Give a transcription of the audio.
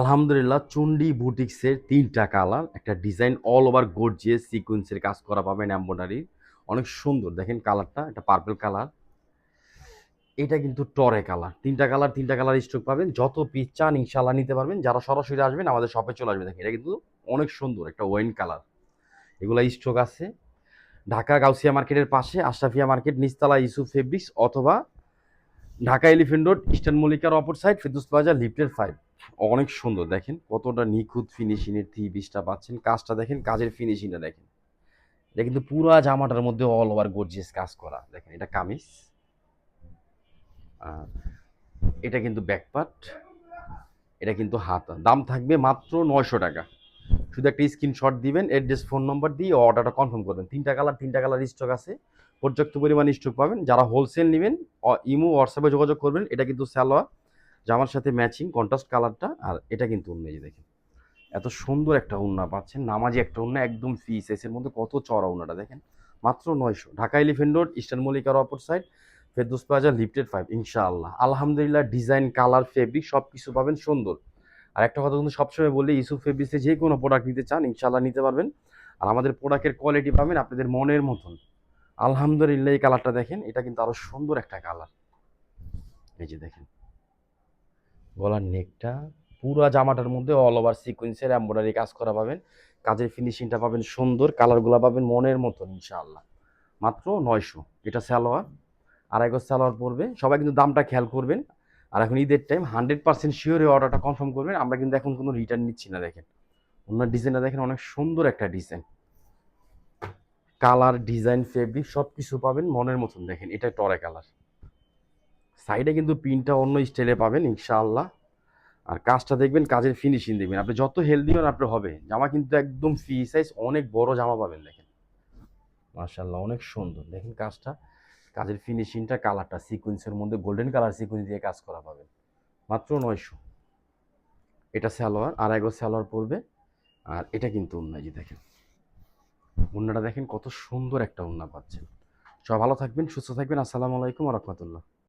আলহামদুলিল্লাহ চন্ডী বুটিক্সের ৩টা কালার, একটা ডিজাইন অল ওভার গর্জিয়াস সিকোয়েন্সের কাজ করা পাবেন এমব্রয়ডারি। অনেক সুন্দর দেখেন কালারটা, এটা পার্পল কালার। এটা কিন্তু টরে কালার। ৩টা কালার স্টক পাবেন। যত পিস চান ইনশাআল্লাহ নিতে পারবেন। যারা সরাসরি আসবেন আমাদের শপে চলে আসবেন। দেখেন এটা কিন্তু অনেক সুন্দর একটা ওয়াইন কালার। এগুলা স্টক আছে ঢাকা গাউসিয়া মার্কেটের পাশে আশরাফিয়া মার্কেট নিচতলা ইউসুফ ফেব্রিক্স, অথবা ঢাকা এলিফেন্ট রোড ইস্টার্ন মল্লিকার অপর সাইড ফেরদৌস প্লাজা লিফটের 5। অনেক সুন্দর দেখেন কতটা নিখুঁত ফিনিশিংয়ের থ্রি পিসটা পাচ্ছেন। কাজটা দেখেন, কাজের ফিনিশিংটা দেখেন। এটা কিন্তু পুরা জামাটার মধ্যে অল ওভার গর্জিয়াস কাজ করা। দেখেন এটা কামিজ, আর এটা কিন্তু ব্যাকপার্ট, এটা কিন্তু হাতা। দাম থাকবে মাত্র 900 টাকা। শুধু একটা স্ক্রিনশট দিবেন, অ্যাড্রেস ফোন নম্বর দিয়ে অর্ডারটা কনফার্ম করবেন। 3টা কালার স্টক আছে, পর্যাপ্ত পরিমাণ স্টক পাবেন। যারা হোলসেল নেবেন ইমো হোয়াটসঅ্যাপে যোগাযোগ করবেন। এটা কিন্তু সালোয়ার, জামার সাথে ম্যাচিং কন্ট্রাস্ট কালারটা। আর এটা কিন্তু অন্য, এই যে দেখেন এত সুন্দর একটা ওড়না পাচ্ছেন, নামাজি একটা ওড়না, একদম ফ্রি সাইজের মধ্যে কত চড়া ওড়নাটা দেখেন। মাত্র 900। ঢাকা এলিফেন্ট রোড ইস্টার্ন মল্লিকার অপর সাইড ফেরদৌস প্লাজা লিফটেড 5। ইনশাআল্লাহ আলহামদুলিল্লাহ ডিজাইন কালার ফেব্রিক সব কিছু পাবেন সুন্দর। আর একটা কথা কিন্তু সবসময় বলি, ইউসুফ ফেব্রিক্সে যে কোনো প্রোডাক্ট নিতে চান ইনশাআল্লাহ নিতে পারবেন। আর আমাদের প্রোডাক্টের কোয়ালিটি পাবেন আপনাদের মনের মতন। আলহামদুলিল্লাহ এই কালারটা দেখেন, এটা কিন্তু আরো সুন্দর একটা কালার। এই যে দেখেন গলার নেকটা, পুরো জামাটার মধ্যে অল ওভার সিকোয়েন্সের এমব্রয়ডারি কাজ করা পাবেন। কাজের ফিনিশিংটা পাবেন সুন্দর, কালারগুলো পাবেন মনের মতন ইনশাআল্লাহ। মাত্র 900। এটা সালোয়ার, আড়াই গজ সালোয়ার পড়বে। সবাই কিন্তু দামটা খেয়াল করবেন। আর এখন ঈদের টাইম 100% শিওর অর্ডারটা কনফার্ম করবেন। আমরা কিন্তু এখন কোনো রিটার্ন নিচ্ছি না। দেখেন ওনার ডিজাইনটা দেখেন, অনেক সুন্দর একটা ডিজাইন। কালার ডিজাইন ফেব্রিক সব কিছু পাবেন মনের মতন। দেখেন এটা টরে কালার, সাইডে কিন্তু প্রিন্টটা অন্য স্টাইলে পাবেন ইনশাআল্লাহ। আর কাজটা দেখবেন, কাজের ফিনিশিং দেখবেন। আপনি যত হেলদি হন আপনার হবে। জামা কিন্তু একদম ফ্রি সাইজ, অনেক বড় জামা পাবেন। দেখেন মাশাআল্লাহ অনেক সুন্দর দেখেন কাজটা, কাজের ফিনিশিংটা, কালারটা সিকোয়েন্সের মধ্যে গোল্ডেন কালার সিকোয়েন্স দিয়ে কাজ করা পাবেন। মাত্র 900। এটা সালোয়ার, আড়াই গজ সালোয়ার পড়বে। আর এটা কিন্তু ওড়না, যে দেখেন ওড়নাটা দেখেন কত সুন্দর একটা ওড়না পাচ্ছেন। সব ভালো থাকবেন, সুস্থ থাকবেন। আসসালামু আলাইকুম ওয়া রাহমাতুল্লাহ।